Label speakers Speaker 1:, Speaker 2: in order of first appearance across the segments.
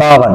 Speaker 1: 52।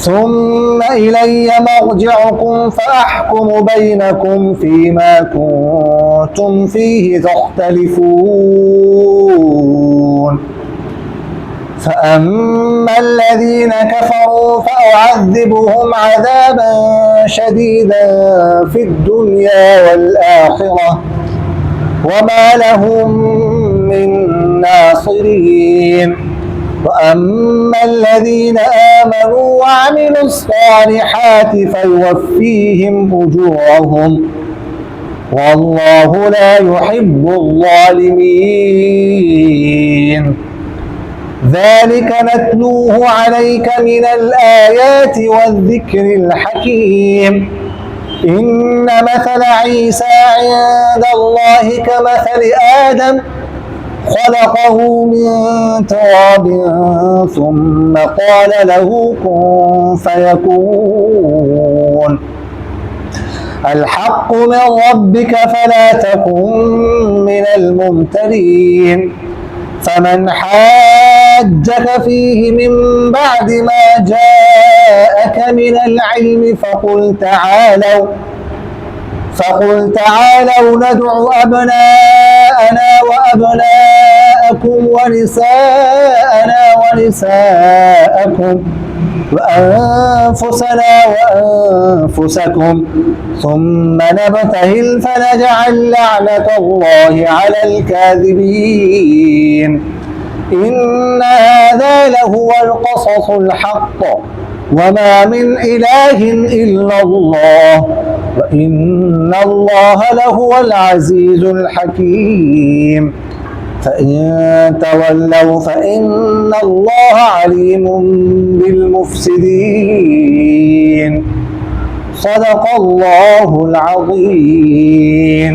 Speaker 1: ثم إلي مرجعكم فأحكم بينكم فيما كنتم فيه تختلفون فأما الذين كفروا فأعذبهم عذابا شديدا في الدنيا والآخرة وما لهم من ناصرين وأما الذين آمنوا وعملوا الصالحات فيوفيهم أجورهم والله لا يحب الظالمين। ذلك نتلوه عليك من الآيات والذكر الحكيم إن مثل عيسى عند الله كمثل آدم خلقه من تراب ثم قال له كن فيكون الحق من ربك فلا تكن من الممترين فمن حاجك فيه من بعد ما جاءك من العلم فقل تعالوا ندع أبناءنا وأبناءكم ونساءنا ونساءكم وأنفسنا وأنفسكم ثم نبتهل فنجعل لعنة الله على الكاذبين إن هذا لهو القصص الحق وما من إله إلا الله وإن الله لهو العزيز الحكيم فإن تولوا فإن الله عليم بالمفسدين صدق الله العظيم।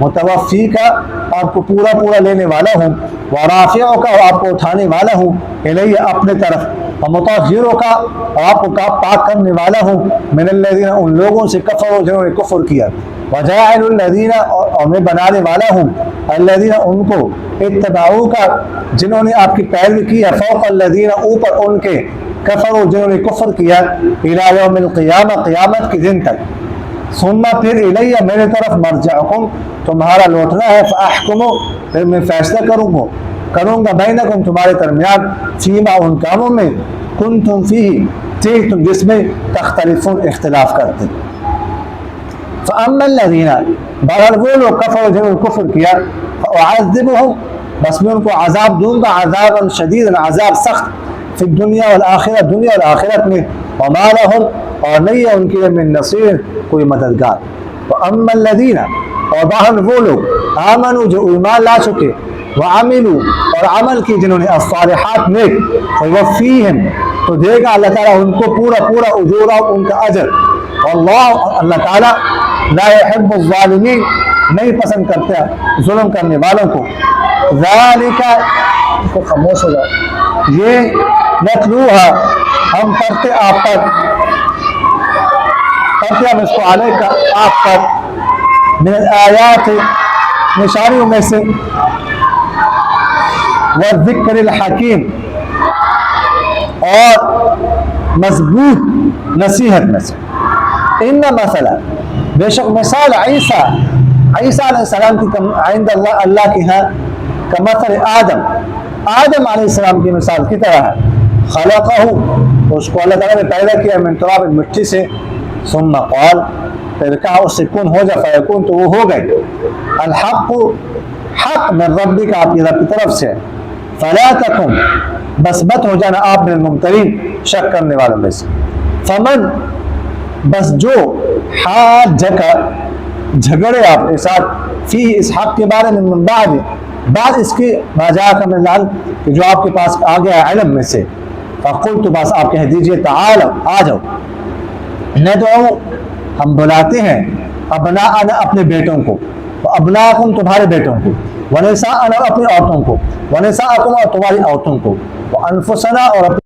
Speaker 1: متوفی کا آپ کو پورا پورا لینے والا ہوں، ورافع کا آپ کو اٹھانے والا ہوں، الیہ اپنے طرف، ومطہر کا اور آپ کو پاک کرنے والا ہوں، من الذین ان لوگوں سے کفروا جنہوں نے کفر کیا، وجاعل الذین اور میں بنانے والا ہوں الذین ان کو اتبعوا کا جنہوں نے آپ کی پیروی کی ہے، فوق الذین اوپر ان کے کفروا جنہوں نے کفر کیا، الی یوم القیامہ قیامت کے دن تک، ثم پھر الیہ میرے طرف مرجعکم تمہارا لوٹنا ہے، فاحکموا پھر میں فیصلہ کروں گا بینکم تمہارے درمیان، فیما ان کاموں میں کنتم فیہ تھے تم جس میں تختلفون اختلاف کرتے۔ فاما الذین بہرحال وہ لوگ کفروا جنہوں نے کفر کیا، فاعذبہم بس میں ان کو عذاب دوں گا، عذابا شدیدا عذاب سخت، فی الدنیا والآخرہ دنیا اور آخرت میں، وما لہم اور نہیں ہے ان کے لیے من نصیر کوئی مددگار۔ واما الذین اور باہر وہ لوگ آمنوا جو ایمان لا چکے، وعملوا اور عمل کی جنہوں نے الصالحات نیک، فیوفیہم تو دے گا اللہ تعالیٰ ان کو پورا پورا اجورا ان کا اجر، واللہ اللہ تعالیٰ لا يحب الظالمین نہیں پسند کرتا ظلم کرنے والوں کو۔ ذالک کو خاموش ہو جاؤ، یہ نتلوہا ہم پڑھتے آپ پر، پڑھتے ہم اس کو علیہ کا آپ پر، من الآیات نشانیوں میں سے، والذکر الحکیم اور مضبوط نصیحت میں سے، ان مثلا بے شک مثال عیسیٰ علیہ السلام کی عند اللہ اللہ کے ہاں کمثل آدم علیہ السلام کی مثال کی طرح ہے، خلقہ اس کو اللہ تعالیٰ نے پیدا کیا من تراب مٹی سے، ثم قال پھر کہا اس سے کن ہو جا فیکون تو وہ ہو گئے، الحق حق من ربک آپ کی رب کی طرف سے، فلا تکن بس مت ہو جانا آپ من الممترین شک کرنے والوں میں سے، فمن بس جو حاجک جھگڑے آپ کے ساتھ فی اس حق کے بارے میں من بعد اس کے ما جاءک من العلم کہ جو آپ کے پاس آ گیا علم میں سے، فقل تو بس آپ کہہ دیجئے تعالوا آ جاؤ، ندعو ہم بلاتے ہیں ابناءنا اپنے بیٹوں کو، ابناءکم تمہارے بیٹوں کو، ونساءنا اپنی عورتوں کو، ونساءکم اور تمہاری عورتوں کو، وانفسنا اور اپنی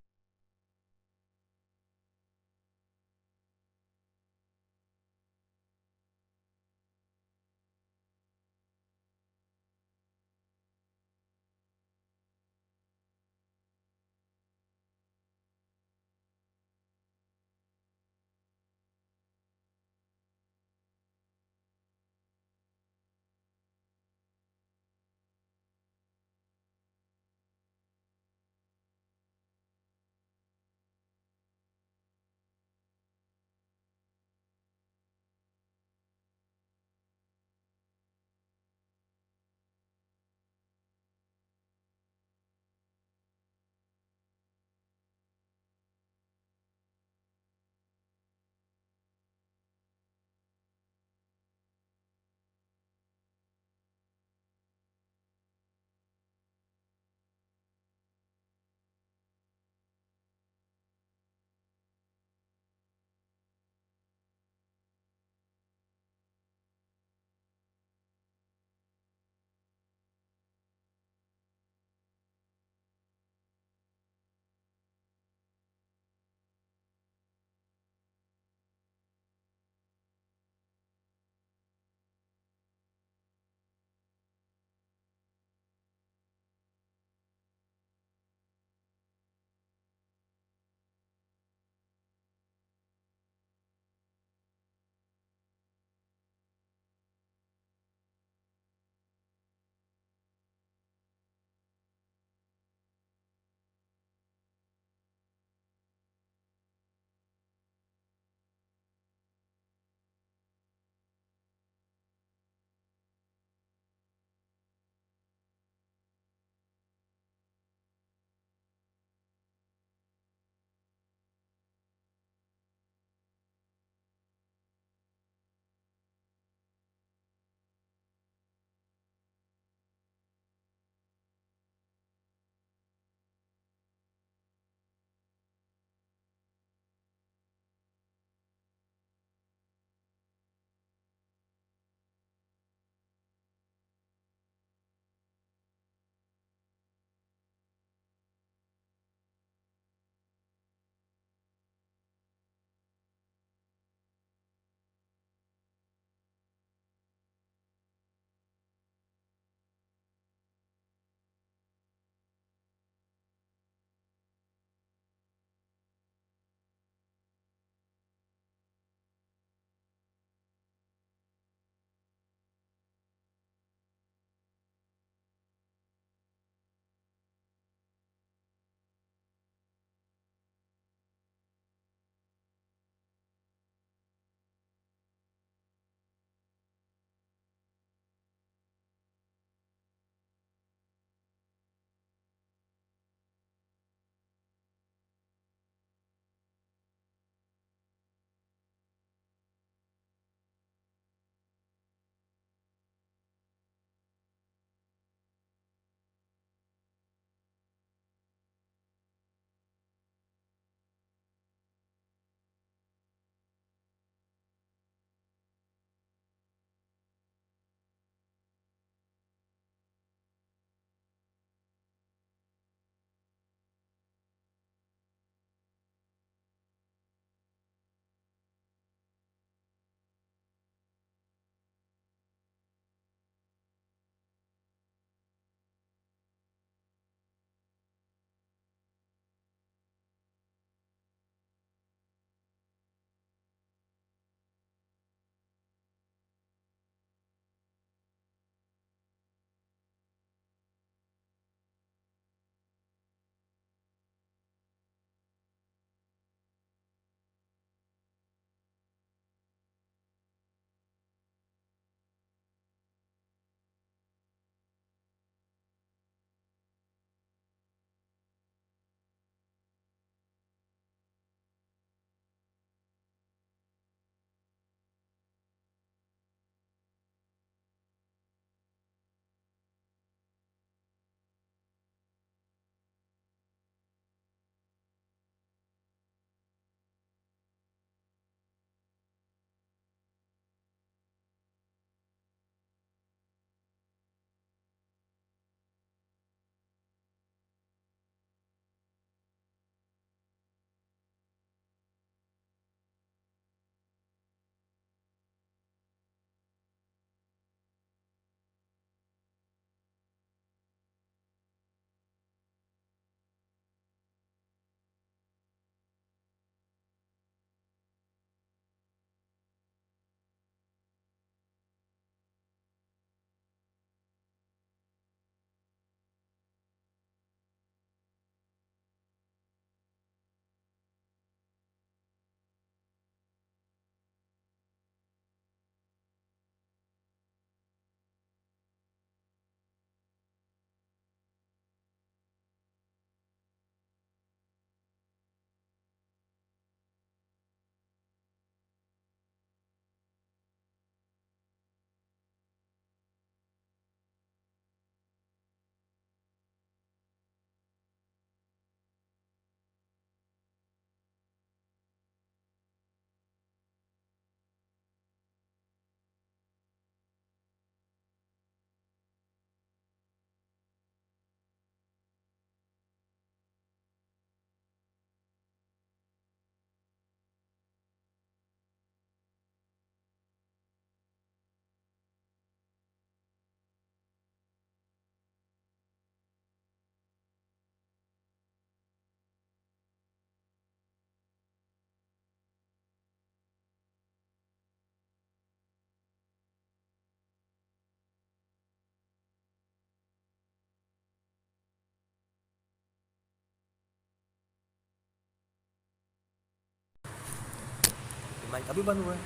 Speaker 2: مائک ابھی بند ہوا ہے.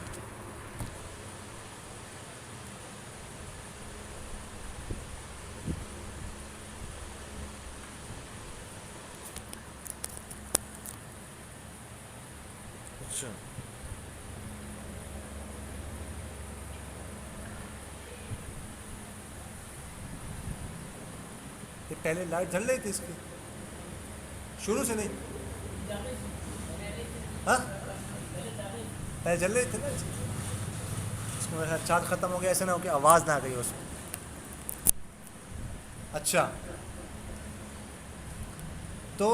Speaker 2: اچھا یہ پہلے لائٹ جل رہی تھی اس کی شروع سے نہیں؟ ہاں پہلے جل رہی تھی نا اس میں میرا چارج ختم ہو گیا، ایسا نہ ہو کہ آواز نہ آ گئی اس میں. اچھا تو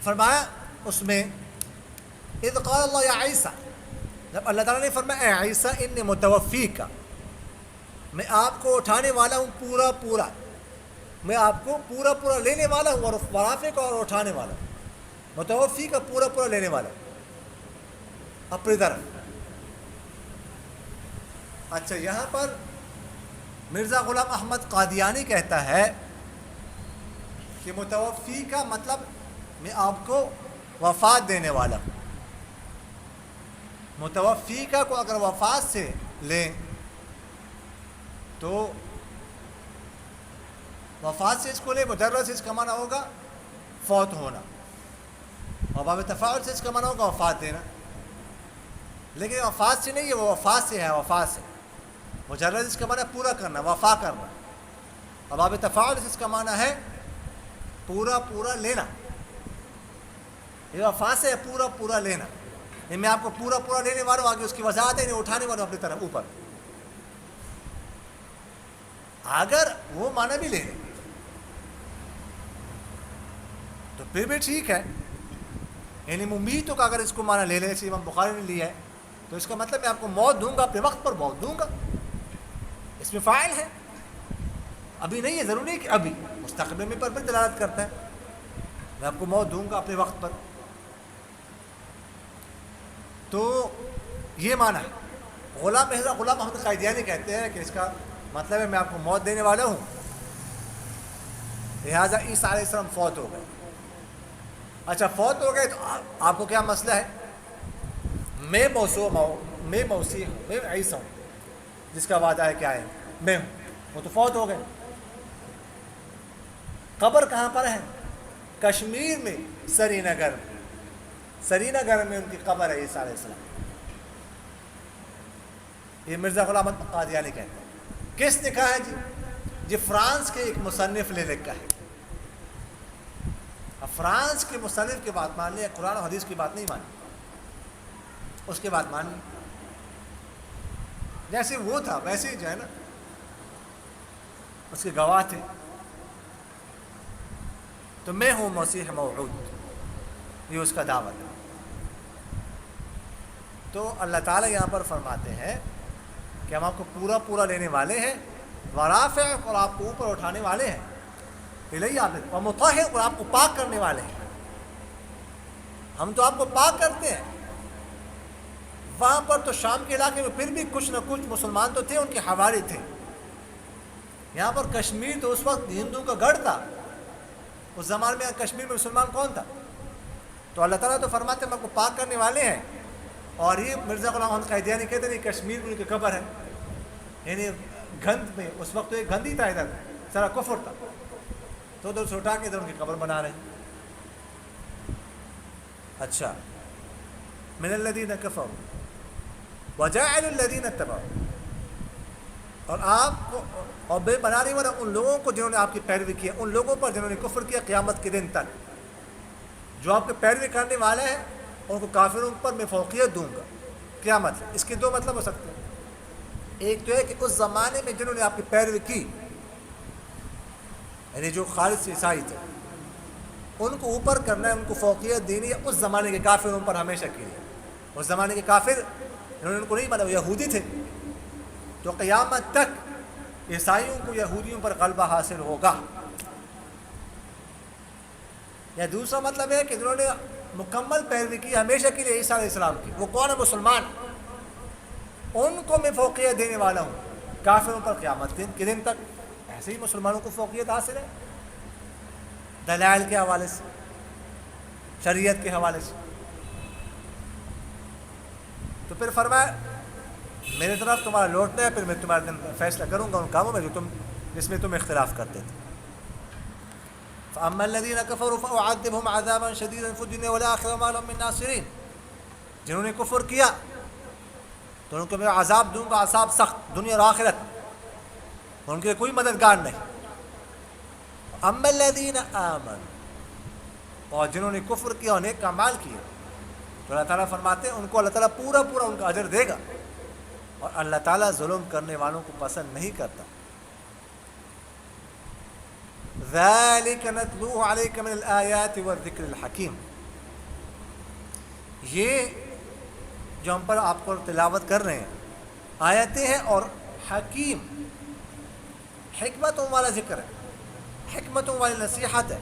Speaker 2: فرمایا اس میں اذ قال اللہ یا عیسیٰ، جب اللہ تعالیٰ نے فرمایا اے عیسیٰ انی متوفیک، میں آپ کو اٹھانے والا ہوں پورا پورا، میں آپ کو پورا پورا لینے والا ہوں، اور رافع کا اور اٹھانے والا ہوں. متوفی کا پورا پورا لینے والا اپنی طرف. اچھا یہاں پر مرزا غلام احمد قادیانی کہتا ہے کہ متوفی کا مطلب میں آپ کو وفات دینے والا ہوں. متوفی کا کو اگر وفات سے لیں تو وفات سے اس کو لیں، مجرد سے اس کا معنی ہوگا فوت ہونا، اور باب تفاعل سے اس کا معنی ہوگا وفات دینا. لیکن وفات سے نہیں ہے، وہ وفات سے ہے، وفات سے مجرد اس کا معنی پورا کرنا، وفا کرنا. اور باب تفاعل سے اس کا معنی ہے پورا پورا لینا. یہ وفات سے ہے پورا پورا لینا، یہ میں آپ کو پورا پورا لینے والا ہوں. آگے اس کی وضاحت ہے نہیں، اٹھانے والا ہوں اپنی طرف اوپر. اگر وہ معنی بھی لے لیں تو پھر بھی ٹھیک ہے. یعنی ممیتوں کا اگر اس کو معنی لے لیں، جیسے امام بخاری نے لیا ہے، تو اس کا مطلب میں آپ کو موت دوں گا، اپنے وقت پر موت دوں گا. اس میں فاعل ہے، ابھی نہیں ہے، ضروری ہے کہ ابھی، مستقبل میں پر بھی دلالت کرتا ہے. میں آپ کو موت دوں گا اپنے وقت پر. تو یہ معنی ہے. غلام احمد قادیانی کہتے ہیں کہ اس کا مطلب ہے میں آپ کو موت دینے والا ہوں، لہٰذا عیسیٰ علیہ السلام فوت ہو گئے. اچھا فوت ہو گئے تو آپ کو کیا مسئلہ ہے؟ میں موصوف ہوں، میں موصی ہوں، میں عیسیٰ ہوں جس کا وعدہ ہے کیا ہے میں ہوں. وہ تو فوت ہو گئے. قبر کہاں پر ہے؟ کشمیر میں، سری نگر میں. سری نگر میں ان کی قبر ہے عیسیٰ علیہ السلام. یہ مرزا غلام احمد قادیانی کہتے ہیں. کس نے کہا ہے جی فرانس کے ایک مصنف نے لکھا ہے. اب فرانس کے مصنف کی بات مان لی، قرآن و حدیث کی بات نہیں مانی، اس کی بات مان لی. جیسے وہ تھا ویسے ہی جو ہے نا اس کے گواہ تھے. تو میں ہوں مسیح موعود، یہ اس کا دعوت ہے. تو اللہ تعالیٰ یہاں پر فرماتے ہیں کہ ہم آپ کو پورا پورا لینے والے ہیں، ورافع، اور آپ کو اوپر اٹھانے والے ہیں، الیہ آپ، اور مطہر، اور آپ کو پاک کرنے والے ہیں. ہم تو آپ کو پاک کرتے ہیں. وہاں پر تو شام کے علاقے میں پھر بھی کچھ نہ کچھ مسلمان تو تھے، ان کے حوالے تھے. یہاں پر کشمیر تو اس وقت ہندو کا گڑھ تھا. اس زمانے میں کشمیر میں مسلمان کون تھا؟ تو اللہ تعالیٰ تو فرماتے ہیں ہم آپ کو پاک کرنے والے ہیں. اور یہ مرزا غلام احمد قادیانی کہتے ہیں کشمیر میں ان کی قبر ہے. یعنی گند میں اس وقت تو ایک گند ہی تھا، ادھر سارا کفر تھا، تو ادھر سے اٹھا کے ادھر ان کی قبر بنا رہے ہیں. اچھا من الذین کفروا وجعلوا الذین اتبعوا، اور آپ کو اور بے بنا رہی والا ان لوگوں کو جنہوں نے آپ کی پیروی کی، ان لوگوں پر جنہوں نے کفر کیا قیامت کے دن تک. جو آپ کے پیروی کرنے والے ہیں ان کو کافروں پر میں فوقیت دوں گا قیامت. اس کے دو مطلب ہو سکتے ہیں. ایک تو ہے کہ اس زمانے میں جنہوں نے آپ کی پیروی کی، یعنی جو خالص عیسائی تھے، ان کو اوپر کرنا ہے، ان کو فوقیت دینی ہے اس زمانے کے کافروں پر ہمیشہ کے لیے. اس زمانے کے کافر انہوں نے ان کو نہیں مانا، وہ یہودی تھے، تو قیامت تک عیسائیوں کو یہودیوں پر غلبہ حاصل ہوگا. یا دوسرا مطلب ہے کہ جنہوں نے مکمل پیروی کی ہمیشہ کے لیے عیسیٰ علیہ السلام کی، وہ کون ہے؟ مسلمان. ان کو میں فوقیت دینے والا ہوں کافروں پر قیامت کے دن تک. ایسے ہی مسلمانوں کو فوقیت حاصل ہے دلائل کے حوالے سے، شریعت کے حوالے سے. تو پھر فرمایا میرے طرف تمہارا لوٹنا ہے، پھر میں تمہارے دن فیصلہ کروں گا ان کاموں میں جس میں تم اختلاف کرتے تھے. فأما الذين كفروا فأعذبهم عذابا شديدا في الدنيا والآخرة وما لهم من ناصرين. جنہوں نے کفر کیا تو ان کو میں عذاب دوں گا، عذاب سخت دنیا اور آخرت، ان کے کوئی مددگار نہیں. اما الذين آمنوا، اور جنہوں نے کفر کیا اور نیک اعمال کیے تو اللہ تعالیٰ فرماتے ہیں ان کو اللہ تعالیٰ پورا ان کا اجر دے گا، اور اللہ تعالیٰ ظلم کرنے والوں کو پسند نہیں کرتا. ذَلِكَ نَتْلُوهُ عَلَيْكَ مِنَ الْآيَاتِ وَالذِّكْرِ الْحَكِيمِ. یہ جو ہم پر آپ کو تلاوت کر رہے ہیں آیتیں ہیں اور حکیم حکمتوں والا ذکر ہے، حکمتوں والی نصیحت ہے.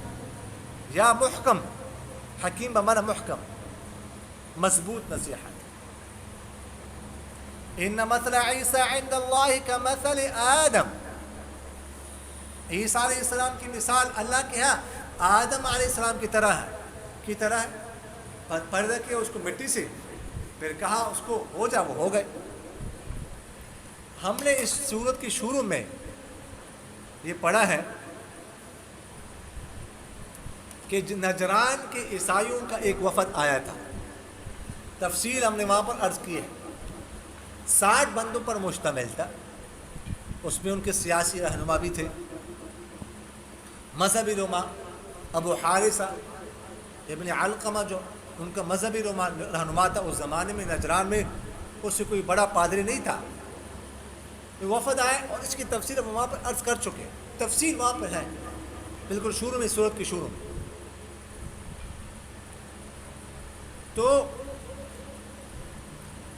Speaker 2: یا محکم، حکیم بمعنی محکم، مضبوط نصیحت. ان مثل عیسیٰ عند اللہ کمثل آدم. عیسیٰ علیہ السلام کی مثال اللہ کے ہاں آدم علیہ السلام کی طرح ہے. پیدا کیا اس کو مٹی سے، پھر کہا اس کو ہو جا، وہ ہو گئے. ہم نے اس سورت کی شروع میں یہ پڑھا ہے کہ نجران کے عیسائیوں کا ایک وفد آیا تھا. تفصیل ہم نے وہاں پر عرض کی ہے. 60 بندوں پر مشتمل تھا. اس میں ان کے سیاسی رہنما بھی تھے، مذہبی رہنما. ابو حارثہ ابن علقمہ جو ان کا مذہبی رہنما تھا اس زمانے میں نجران میں، اس سے کوئی بڑا پادری نہیں تھا. یہ وفد آئے اور اس کی تفصیل ہم وہاں پر عرض کر چکے. تفصیل وہاں پر ہے بالکل شروع میں، سورت کی شروع میں. تو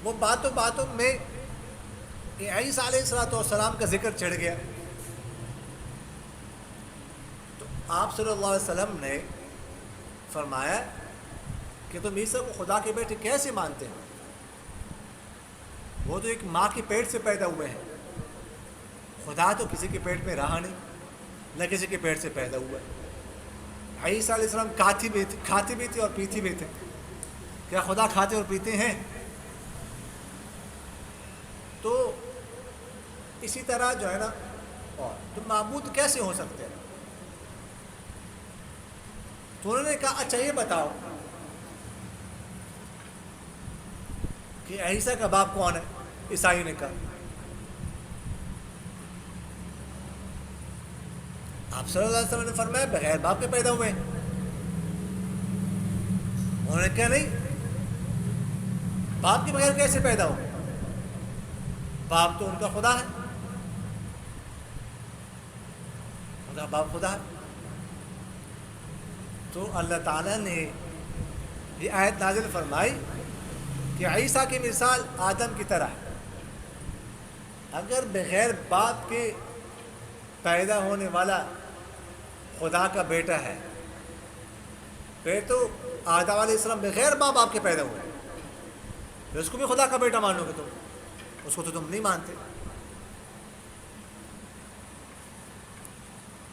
Speaker 2: وہ باتوں میں عیسیٰ علیہ السلام کا ذکر چڑھ گیا. تو آپ صلی اللہ علیہ وسلم نے فرمایا کہ تم عیسیٰ کو خدا کے بیٹے کیسے مانتے ہیں؟ وہ تو ایک ماں کے پیٹ سے پیدا ہوئے ہیں. خدا تو کسی کے پیٹ میں رہا نہیں، نہ کسی کے پیٹ سے پیدا ہوا ہے. عیسیٰ علیہ السلام کھاتے بھی تھے اور پیتے بھی تھے. کیا خدا کھاتے اور پیتے ہیں؟ تو اسی طرح جو ہے نا، اور تو معبود کیسے ہو سکتے ہیں؟ تو انہوں نے کہا اچھا یہ بتاؤ کہ عیسیٰ کا باپ کون ہے؟ عیسائی نے کہا آپ صلی اللہ علیہ وسلم نے فرمایا بغیر باپ کے پیدا ہوئے ہیں. انہوں نے کہا نہیں، باپ کے بغیر کیسے پیدا ہوئے؟ باپ تو ان کا خدا ہے، ان کا باپ خدا ہے. تو اللہ تعالیٰ نے یہ آیت نازل فرمائی کہ عیسیٰ کی مثال آدم کی طرح ہے. اگر بغیر باپ کے پیدا ہونے والا خدا کا بیٹا ہے، پھر تو آدم علیہ السلام بغیر ماں باپ کے پیدا ہوئے، پھر اس کو بھی خدا کا بیٹا مانو گے تم؟ اس کو تو تم نہیں مانتے.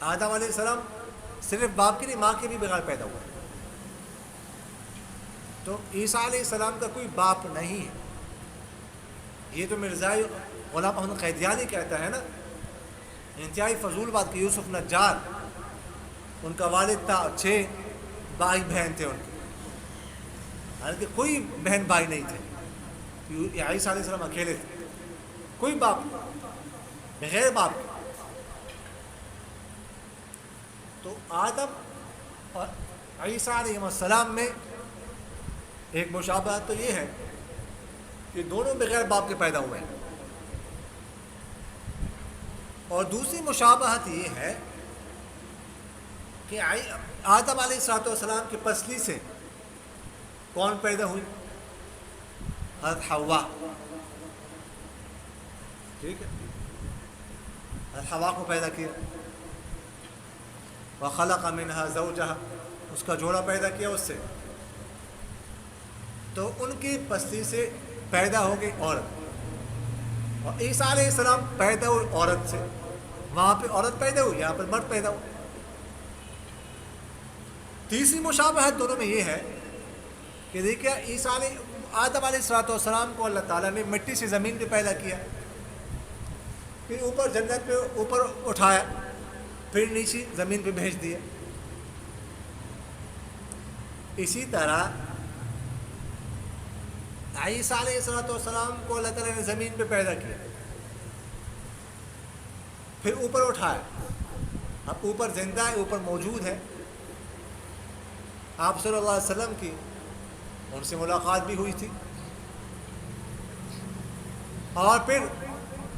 Speaker 2: آدم علیہ السلام صرف باپ کی نہیں ماں کے بھی بغیر پیدا ہوئے. تو عیسیٰ علیہ السلام کا کوئی باپ نہیں ہے. یہ تو مرزائی غلام احمد قیدیانی کہتا ہے نا، انتہائی فضول بات کہ یوسف نجار ان کا والد تھا، 6 بھائی بہن تھے ان کے، حالانکہ کوئی بہن بھائی نہیں تھے. عیسیٰ علیہ السلام اکیلے تھے، کوئی باپ بغیر باپ. تو آدم اور عیسیٰ علیہ السلام میں ایک مشابہت تو یہ ہے کہ دونوں بغیر باپ کے پیدا ہوئے ہیں. اور دوسری مشابہت یہ ہے کہ آدم علیہ السلام کی پسلی سے کون پیدا ہوئی؟ حضرت حوا. ٹھیک ہے، حضرت حوا کو پیدا کیا. وخلق منها زوجها، اس کا جوڑا پیدا کیا اس سے. تو ان کی پسلی سے پیدا ہو گئی عورت. اور عیسیٰ علیہ السلام پیدا ہوئی عورت سے. وہاں پہ عورت پیدا ہوئی، یہاں پر مرد پیدا ہو. تیسری مشابہت دونوں میں یہ ہے کہ دیکھیں آدم علیہ السلام کو اللہ تعالیٰ نے مٹی سے زمین پہ پیدا کیا، پھر اوپر جنت پہ اوپر اٹھایا، پھر نیچے زمین پہ بھیج دیا۔ اسی طرح عیسیٰ علیہ السلام کو اللہ تعالیٰ نے زمین پہ پیدا کیا، پھر اوپر اٹھایا، اب اوپر زندہ ہے، اوپر موجود ہے۔ آپ صلی اللہ علیہ وسلم کی ان سے ملاقات بھی ہوئی تھی، اور پھر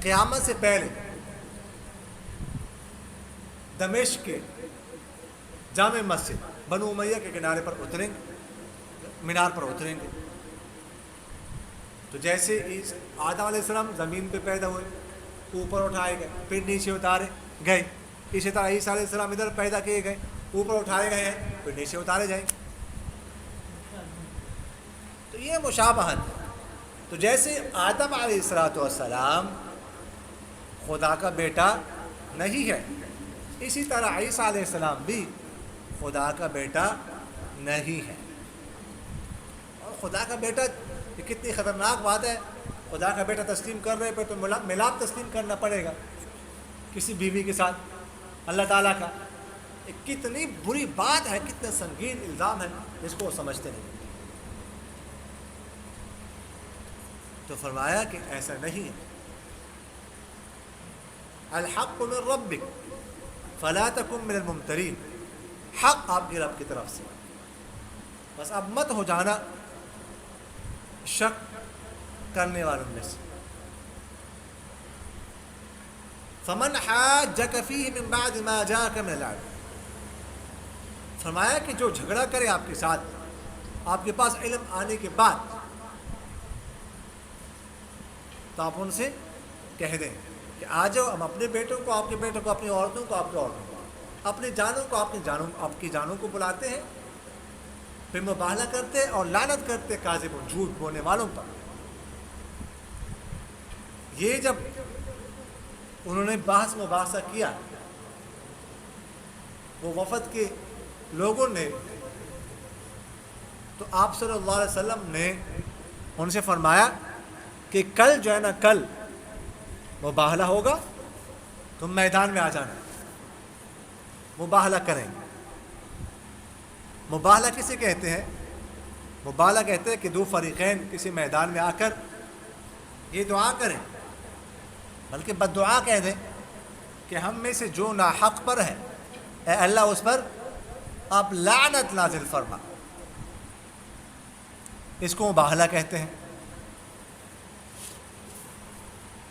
Speaker 2: قیامت سے پہلے دمشق کے جامع مسجد بنو امیہ کے کنارے پر اتریں گے، مینار پر اتریں گے۔ تو جیسے آدم علیہ السلام زمین پہ پیدا ہوئے، اوپر اٹھائے گئے، پھر نیچے اتارے گئے، اسی طرح عیسیٰ علیہ السلام ادھر پیدا کیے گئے، اوپر اٹھائے گئے ہیں، پھر نیچے اتارے جائیں گے۔ تو یہ مشابہت ہے۔ تو جیسے آدم علیہ السلام خدا کا بیٹا نہیں ہے، اسی طرح عیسیٰ علیہ السلام بھی خدا کا بیٹا نہیں ہے۔ اور خدا کا بیٹا یہ کتنی خطرناک بات ہے، خدا کا بیٹا تسلیم کر رہے پہ تو ملاپ تسلیم کرنا پڑے گا کسی بیوی کے ساتھ اللہ تعالیٰ کا۔ یہ کتنی بری بات ہے، کتنا سنگین الزام ہے، جس کو وہ سمجھتے نہیں۔ تو فرمایا کہ ایسا نہیں ہے، الحق من ربک فلا تکن من الممترین، حق آپ کے رب کی طرف سے، بس اب مت ہو جانا شک کرنے والوں میں سے۔ فمن حاجک فیہ من بعد ما جاءک من العلم، فرمایا کہ جو جھگڑا کرے آپ کے ساتھ آپ کے پاس علم آنے کے بعد، تو آپ ان سے کہہ دیں کہ آ جاؤ، ہم اپنے بیٹوں کو آپ کے بیٹوں کو، اپنی عورتوں کو آپ کے عورتوں کو، اپنی جانوں کو آپ کی جانوں کو بلاتے ہیں، پھر مباہلہ کرتے اور لعنت کرتے کاذب و جھوٹ بولنے والوں پر۔ یہ جب انہوں نے بحث مباحثہ کیا، وہ وفد کے لوگوں نے، تو آپ صلی اللہ علیہ وسلم نے ان سے فرمایا کہ کل جو ہے نا، کل مباہلہ ہوگا، تم میدان میں آ جانا، مباہلہ کریں گے۔ مباہلہ کسے کہتے ہیں؟ مباہلہ کہتے ہیں کہ دو فریقین کسی میدان میں آ کر یہ دعا کریں، بلکہ بد دعا کہہ دیں کہ ہم میں سے جو ناحق پر ہے، اے اللہ اس پر آپ لعنت نازل فرما۔ اس کو مباہلہ کہتے ہیں۔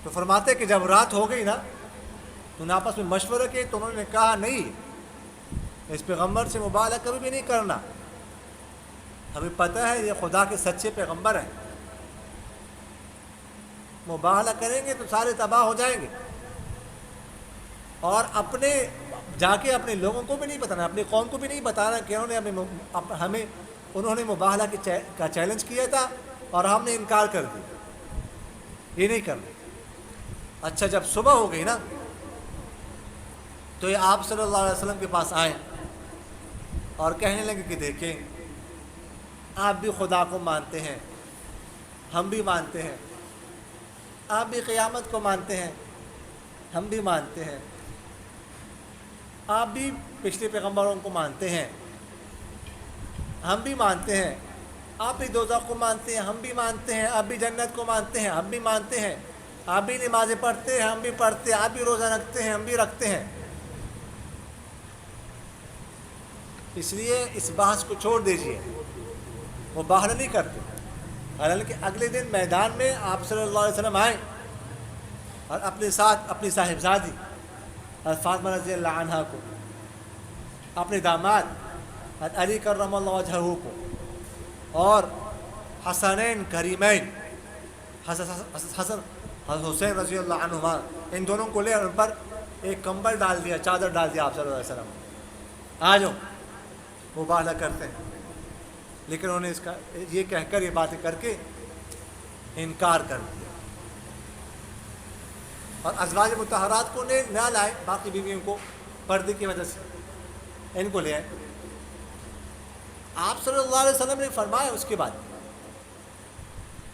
Speaker 2: تو فرماتے کہ جب رات ہو گئی نا، تو انہوں نے آپس میں مشورہ کیا، تو انہوں نے کہا نہیں، اس پیغمبر سے مباہلہ کبھی بھی نہیں کرنا، ہمیں پتہ ہے یہ خدا کے سچے پیغمبر ہیں، مباہلہ کریں گے تو سارے تباہ ہو جائیں گے، اور اپنے جا کے اپنے لوگوں کو بھی نہیں بتانا، اپنی قوم کو بھی نہیں بتانا کہ انہوں نے مباہلہ کا چیلنج کیا تھا اور ہم نے انکار کر دیا، یہ نہیں کرنا۔ اچھا جب صبح ہو گئی نا، تو یہ آپ صلی اللہ علیہ وسلم کے پاس آئے اور کہنے لگے کہ دیکھیں، آپ بھی خدا کو مانتے ہیں، ہم بھی مانتے ہیں، آپ بھی قیامت کو مانتے ہیں، ہم بھی مانتے ہیں، آپ بھی پچھلے پیغمبروں کو مانتے ہیں، ہم بھی مانتے ہیں، آپ بھی دوزخ کو مانتے ہیں، ہم بھی مانتے ہیں، آپ بھی جنت کو مانتے ہیں، ہم بھی مانتے ہیں، آپ بھی نمازیں پڑھتے ہیں، ہم بھی پڑھتے ہیں، آپ بھی روزہ رکھتے ہیں، ہم بھی رکھتے ہیں۔ اس لیے اس بحث کو چھوڑ دیجئے، وہ مباہلہ نہیں کرتے۔ حالانکہ اگلے دن میدان میں آپ صلی اللہ علیہ وسلم آئے اور اپنے ساتھ اپنی صاحبزادی فاطمہ رضی اللہ عنہا کو، اپنے داماد علی کرم اللہ وجہہ کو، اور حسنین کریمین حسن حسین رضی اللہ عنہما، ان دونوں کو لے اور ان پر ایک کمبل ڈال دیا، چادر ڈال دیا آپ صلی اللہ علیہ وسلم، آ جاؤ مباہلہ کرتے ہیں۔ لیکن انہوں نے اس کا یہ کہہ کر، یہ باتیں کر کے انکار کر دیا، اور ازواج مطہرات کو نہ لائے، باقی بیویوں کو پردے کی وجہ سے ان کو لے آئے۔ آپ صلی اللہ علیہ وسلم نے فرمایا اس کے بعد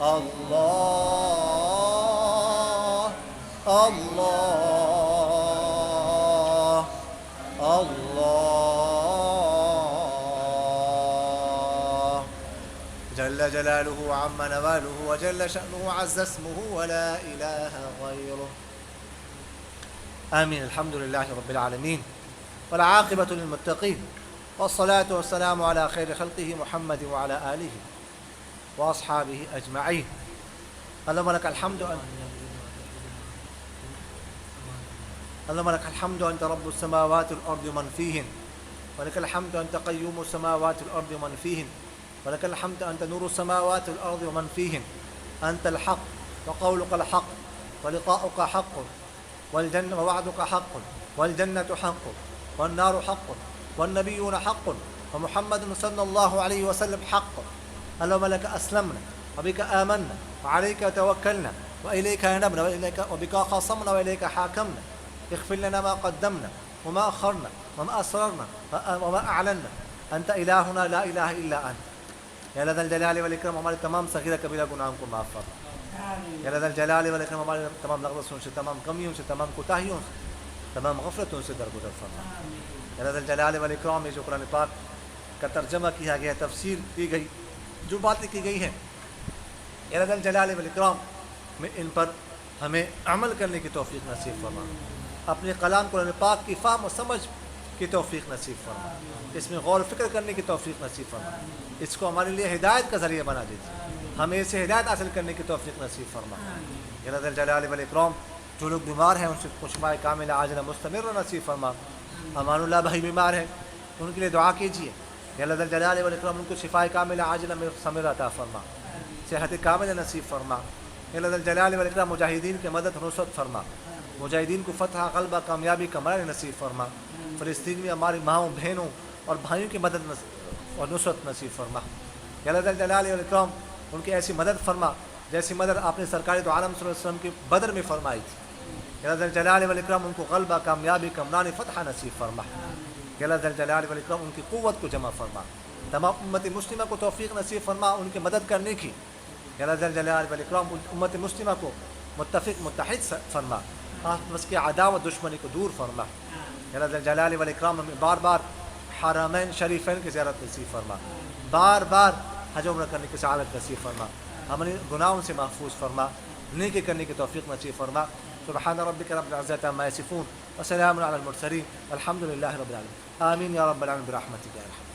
Speaker 2: الله الله الله جل جلاله وعم نواله وجل شأنه وعز اسمه ولا إله غيره. آمين. الحمد لله رب العالمين والعاقبة للمتقين والصلاة والسلام على خير خلقه محمد وعلى آله وأصحابه أجمعين. اللهم لك الحمد أنت رب السماوات والأرض ومن فيهن، ولك الحمد أنت قيوم السماوات والأرض ومن فيهن، ولك الحمد أنت نور السماوات والأرض ومن فيهن. أنت الحق وقولك الحق ولقاؤك حق والجنة ووعدك حق والجنة حق والنار حق والنبيون حق ومحمد صلى الله عليه وسلم حق. اللهم لك أسلمنا وبك آمنا وعليك توكلنا وإليك أنبنا وبك خاصمنا وإليك حاكمنا. اغفر لنا ما قدمنا وما أخرنا وما أسررنا وما أعلنا. أنت إلهنا لا إله إلا أنت. یا اللہ الجلال والاکرام ہمارے تمام صغیرہ کبیرہ گناہوں کو معاف فرما. یا اللہ الجلال والاکرام ہمارے تمام لغزشوں سے، تمام کمیوں سے، تمام کوتاہیوں سے، تمام غفلتوں سے درگزر فرما. یا اللہ الجلال والاکرام میں جو قرآن پاک کا ترجمہ کیا گیا، تفسیر کی گئی، جو باتیں کی گئی ہیں، یا اللہ الجلال والاکرام میں ان پر ہمیں عمل کرنے کی توفیق نصیب فرما. اپنے کلام قرآن پاک کی فہم و سمجھ کی توفیق نصیب فرما. اس میں غور و فکر کرنے کی توفیق نصیب فرما. اس کو ہمارے لیے ہدایت کا ذریعہ بنا دیجیے. ہمیں اسے ہدایت حاصل کرنے کی توفیق نصیب فرما. یا اللہ الجلال والاکرام جو لوگ بیمار ہیں ان سے شفاء کاملہ عاجلہ مستمر نصیب فرما. امان اللہ بھائی بیمار ہیں، ان کے لیے دعا کیجیے. یا اللہ الجلال والاکرام ان کو شفاء کاملہ عاجلہ مستمر عطا فرما، صحت کاملہ نصیب فرما. یا اللہ الجلال والاکرام مجاہدین کے مدد نصرت فرما، مجاہدین کو فتح غلبہ کامیابی کمال نصیب فرما. فلسطین میں ہماری ماؤں بہنوں اور بھائیوں کی مدد اور نصرت نصیب فرما. یا اللہ الجلال والاکرام ان کی ایسی مدد فرما جیسی مدد آپ نے سرکار دو عالم صلی اللہ علیہ وسلم کی بدر میں فرمائی تھی. یا اللہ الجلال والاکرام ان کو غلبہ کامیابی کمران فتح نصیب فرما. یا اللہ الجلال والاکرام ان کی قوت کو جمع فرما. تمام امت مسلمہ کو توفیق نصیب فرما ان کی مدد کرنے کی. یا اللہ الجلال والاکرام امت مسلمہ کو متفق متحد فرما، آپس کے عداوت دشمنی کو دور فرما. یا اللہ الجلال والاکرام ہمیں بار بار حرمین شریفین کی زیارت نصیب فرما، بار بار حج عمرہ کرنے کی سعادت نصیب فرما. ہمیں گناہوں سے محفوظ فرما، نیکی کرنے کی توفیق نصیب فرما. سبحان ربک رب العزة عما یصفون وسلام علی المرسلین والحمد للہ رب العالمین. آمین یا رب العالمین برحمتک یا ارحم.